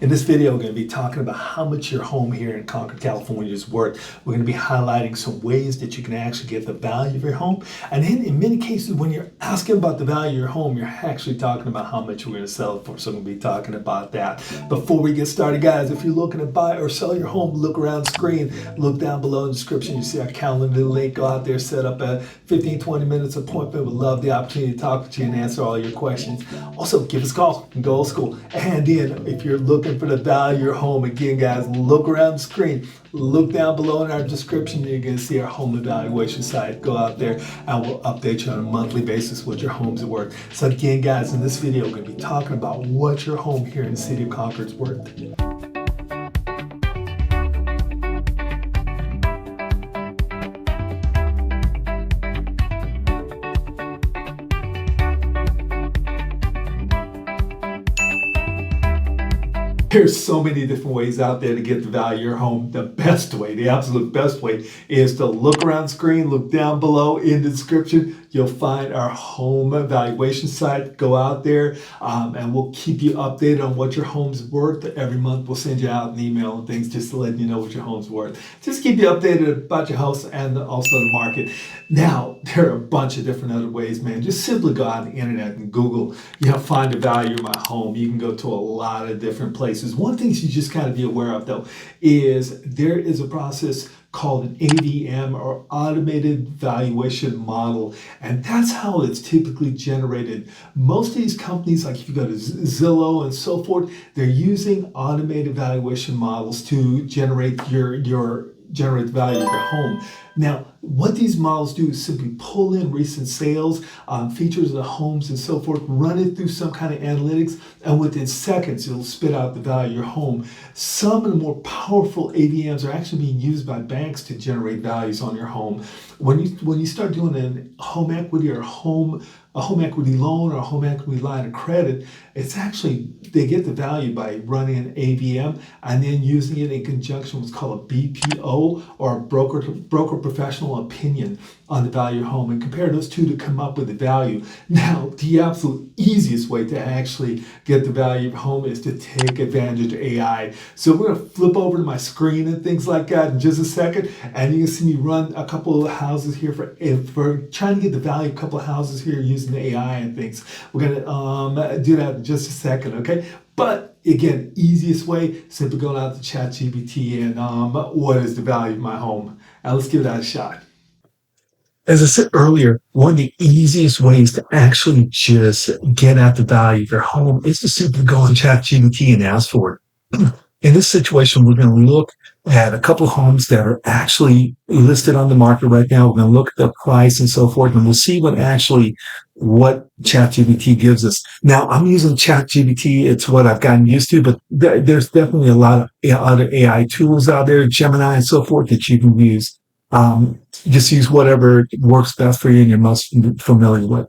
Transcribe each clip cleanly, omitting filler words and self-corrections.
In this video, we're going to be talking about how much your home here in Concord, California is worth. We're going to be highlighting some ways that you can actually get the value of your home. And then in many cases, when you're asking about the value of your home, you're actually talking about how much you're going to sell it for. So I'm going to be talking about that. Before we get started, guys, if you're looking to buy or sell your home, look around the screen, look down below in the description. You see our calendar link. Go out there, set up a 15-20 minutes appointment. We'd love the opportunity to talk to you and answer all your questions. Also, give us a call and go old school. And then if you're looking for the value of your home, again, guys, look around the screen, look down below in our description. You're going to see our home evaluation site. Go out there and we'll update you on a monthly basis what your homes are worth. So again, guys, in this video, we're going to be talking about what your home here in the city of Concord is worth. There's so many different ways out there to get the value of your home. The best way, the absolute best way, is to look around the screen, look down below in the description. You'll find our home evaluation site. Go out there and we'll keep you updated on what your home's worth. Every month we'll send you out an email and things just to let you know what your home's worth. Just keep you updated about your house and also the market. Now, there are a bunch of different other ways, man. Just simply go out on the internet and Google, find the value of my home. You can go to a lot of different places. One thing you just got to be aware of, though, is there is a process called an AVM, or automated valuation model, and that's how it's typically generated. Most of these companies, like if you go to Zillow and so forth, they're using automated valuation models to generate generate the value of your home. Now, what these models do is simply pull in recent sales, features of the homes and so forth, run it through some kind of analytics, and within seconds, it'll spit out the value of your home. Some of the more powerful AVMs are actually being used by banks to generate values on your home. When you start doing a home equity or a home equity loan or a home equity line of credit, it's actually, they get the value by running an AVM and then using it in conjunction with what's called a BPO, or a broker professional opinion on the value of your home, and compare those two to come up with the value. Now, the absolute easiest way to actually get the value of your home is to take advantage of AI. So we're going to flip over to my screen and things like that in just a second, and you can see me run a couple of houses here for trying to get the value of a couple of houses here using the AI and things. We're going to do that in just a second, okay? But again, easiest way, simply going out to ChatGPT and what is the value of my home? And let's give that a shot. As I said earlier, one of the easiest ways to actually just get at the value of your home is to simply go on ChatGPT and ask for it. In this situation, we're going to look at a couple of homes that are actually listed on the market right now. We're going to look at the price and so forth, and we'll see what ChatGPT gives us. Now, I'm using ChatGPT. It's what I've gotten used to, but there's definitely a lot of other AI tools out there, Gemini and so forth, that you can use. Just use whatever works best for you and you're most familiar with.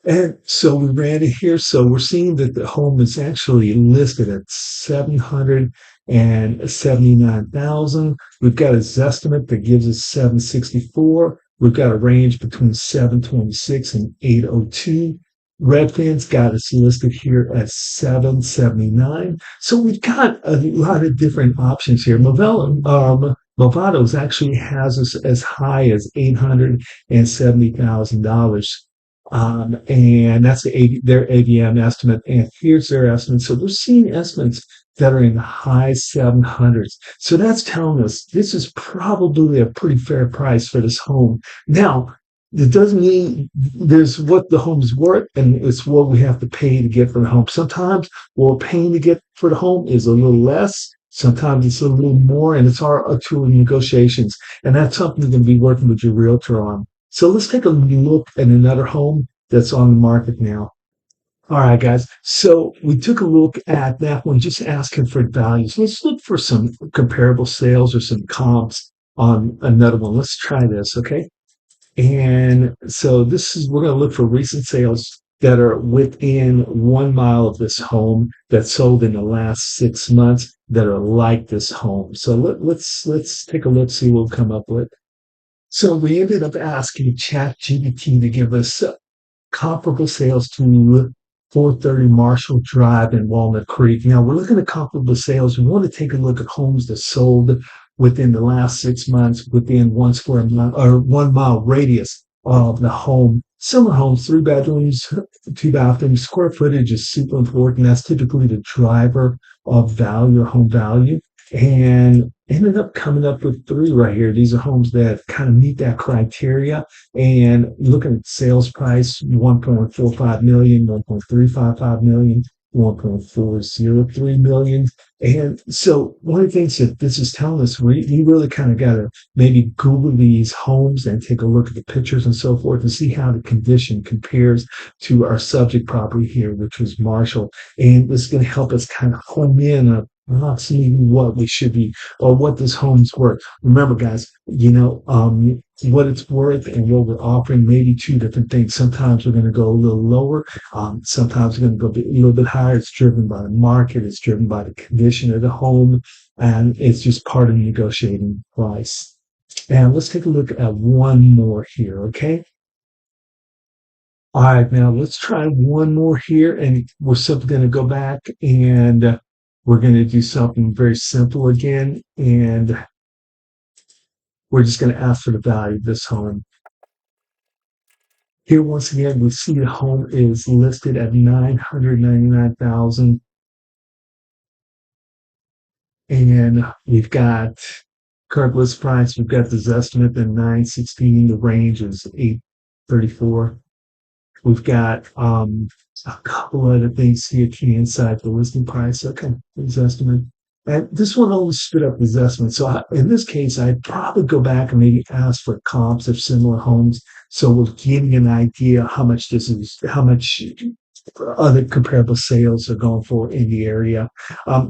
And so we ran it here. So we're seeing that the home is actually listed at $779,000. We've got a Zestimate that gives us $764. We've got a range between $726 and $802. Redfin's got us listed here at $779. So we've got a lot of different options here. Movado's actually has us as high as $870,000. And that's their AVM estimate. And here's their estimate. So we're seeing estimates that are in the high 700s. So that's telling us this is probably a pretty fair price for this home. Now, it doesn't mean there's what the home's worth and it's what we have to pay to get for the home. Sometimes what we're paying to get for the home is a little less. Sometimes it's a little more, and it's our tool of negotiations. And that's something you're going to be working with your realtor on. So let's take a look at another home that's on the market now. All right, guys. So we took a look at that one, just asking for values. Let's look for some comparable sales or some comps on another one. Let's try this, okay? And so we're going to look for recent sales that are within 1 mile of this home that sold in the last 6 months that are like this home. So let's take a look, see what we'll come up with. So we ended up asking ChatGPT to give us comparable sales to 430 Marshall Drive in Walnut Creek. Now we're looking at comparable sales. We want to take a look at homes that sold within the last 6 months within 1 square mile or 1 mile radius of the home. Similar homes, 3 bedrooms, 2 bathrooms. Square footage is super important. That's typically the driver of value or home value. And ended up coming up with three right here. These are homes that kind of meet that criteria. And looking at sales price, 1.45 million, 1.355 million, 1.403 million. And so one of the things that this is telling us, we really kind of got to maybe Google these homes and take a look at the pictures and so forth and see how the condition compares to our subject property here, which was Marshall. And this is going to help us kind of home in on seeing what we should be or what this home's worth. Remember, guys, what it's worth and what we're offering may be two different things. Sometimes we're going to go a little lower. Sometimes we're going to go a little bit higher. It's driven by the market. It's driven by the condition of the home. And it's just part of the negotiating price. And let's take a look at one more here, okay? All right, now let's try one more here, and we're simply going to go back and we're going to do something very simple again, and we're just going to ask for the value of this home. Here, once again, we see the home is listed at $999,000, and we've got current list price. We've got this estimate at $916. The range is $834. We've got a couple other things here inside the listing price. Okay, this estimate. And this one always spit up this estimate. So in this case, I'd probably go back and maybe ask for comps of similar homes. So we'll give you an idea how much other comparable sales are going for in the area. A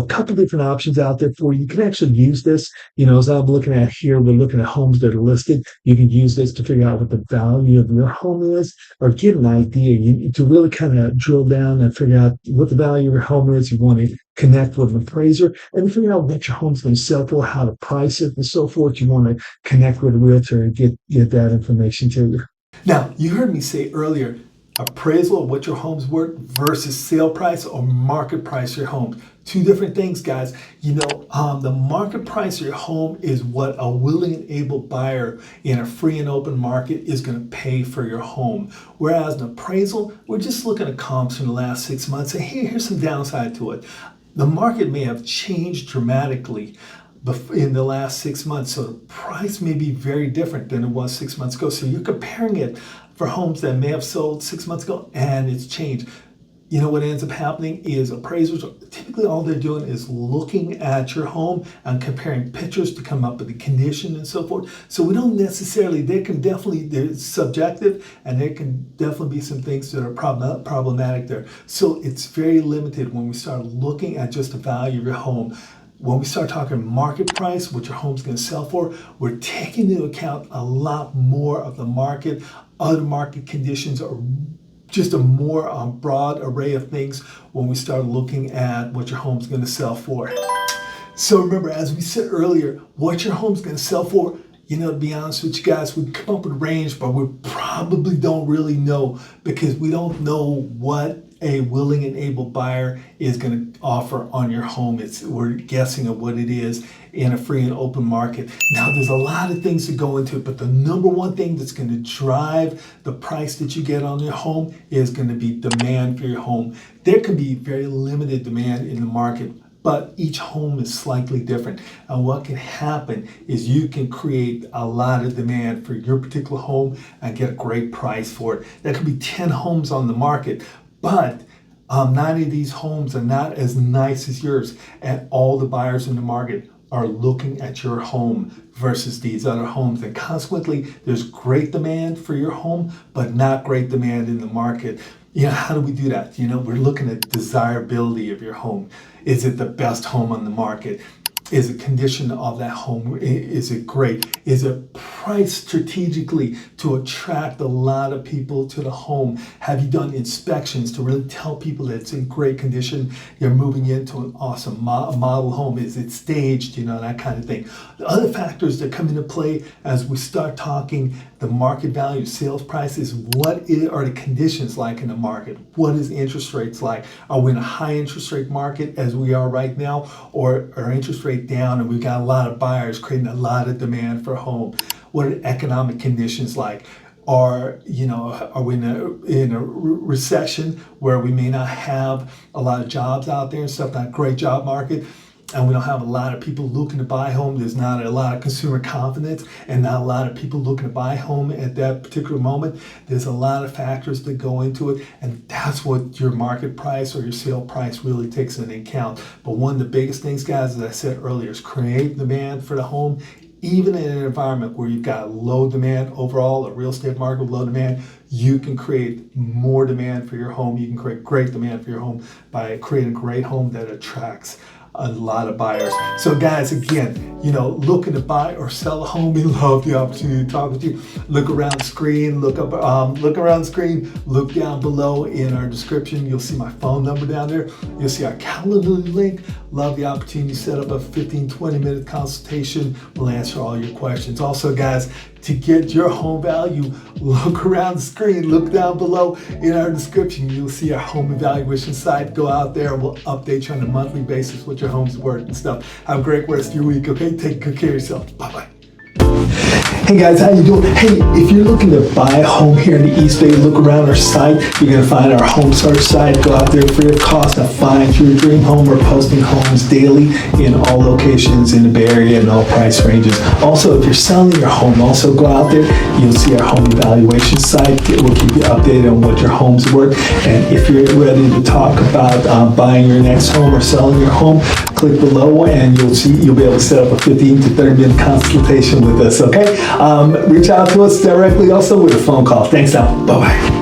couple different options out there for you. You can actually use this. As I'm looking at here, we're looking at homes that are listed. You can use this to figure out what the value of your home is or get an idea. To really kind of drill down and figure out what the value of your home is. You want to connect with an appraiser and figure out what your home's going to sell for, how to price it, and so forth. You want to connect with a realtor and get that information to you. Now, you heard me say earlier, appraisal of what your home's worth versus sale price or market price of your home. Two different things, guys. The market price of your home is what a willing and able buyer in a free and open market is going to pay for your home. Whereas an appraisal, we're just looking at comps from the last 6 months and here's some downside to it. The market may have changed dramatically in the last 6 months, so the price may be very different than it was 6 months ago. So you're comparing it for homes that may have sold 6 months ago and it's changed. What ends up happening is appraisers, typically all they're doing is looking at your home and comparing pictures to come up with the condition and so forth. So we don't necessarily, they're subjective and there can definitely be some things that are problematic there. So it's very limited when we start looking at just the value of your home. When we start talking market price, what your home's going to sell for, we're taking into account a lot more of the market, other market conditions, or just a more broad array of things when we start looking at what your home's going to sell for. So remember, as we said earlier, what your home's going to sell for, to be honest with you guys, we come up with a range, but we probably don't really know because we don't know what a willing and able buyer is going to offer on your home. We're guessing at what it is in a free and open market. Now, there's a lot of things that go into it, but the number one thing that's going to drive the price that you get on your home is going to be demand for your home. There can be very limited demand in the market, but each home is slightly different. And what can happen is you can create a lot of demand for your particular home and get a great price for it. There could be 10 homes on the market, but 9 of these homes are not as nice as yours, and all the buyers in the market are looking at your home versus these other homes. And consequently, there's great demand for your home, but not great demand in the market. How do we do that? We're looking at desirability of your home. Is it the best home on the market? Is the condition of that home, is it great? Is it priced strategically to attract a lot of people to the home? Have you done inspections to really tell people that it's in great condition? You're moving into an awesome model home. Is it staged? That kind of thing. The other factors that come into play as we start talking the market value, sales prices, are the conditions like in the market? What is interest rates like? Are we in a high interest rate market as we are right now, or are interest rate down and we've got a lot of buyers creating a lot of demand for home? What are economic conditions like? Are we in a recession where we may not have a lot of jobs out there and stuff, not a great job market, and we don't have a lot of people looking to buy home? There's not a lot of consumer confidence and not a lot of people looking to buy home at that particular moment. There's a lot of factors that go into it, and that's what your market price or your sale price really takes into account. But one of the biggest things, guys, as I said earlier, is create demand for the home. Even in an environment where you've got low demand overall, a real estate market with low demand, you can create more demand for your home. You can create great demand for your home by creating a great home that attracts a lot of buyers. So guys, again, looking to buy or sell a home, we love the opportunity to talk with you. Look around the screen, look around the screen, look down below in our description. You'll see my phone number down there. You'll see our calendar link. Love the opportunity to set up a 15-20 minute consultation. We'll answer all your questions. Also, guys, to get your home value, look around the screen, look down below in our description. You'll see our home evaluation site. Go out there and we'll update you on a monthly basis what your home's worth and stuff. Have a great rest of your week, okay? Take good care of yourself. Bye-bye. Hey guys, how you doing? Hey, if you're looking to buy a home here in the East Bay, look around our site. You're going to find our home search site. Go out there free of cost and find your dream home. We're posting homes daily in all locations in the Bay Area and all price ranges. Also, if you're selling your home, also go out there. You'll see our home evaluation site. It will keep you updated on what your home's worth. And if you're ready to talk about buying your next home or selling your home, click below and you'll be able to set up a 15 to 30 minute consultation with us, okay? Reach out to us directly also with a phone call. Thanks now. Bye-bye.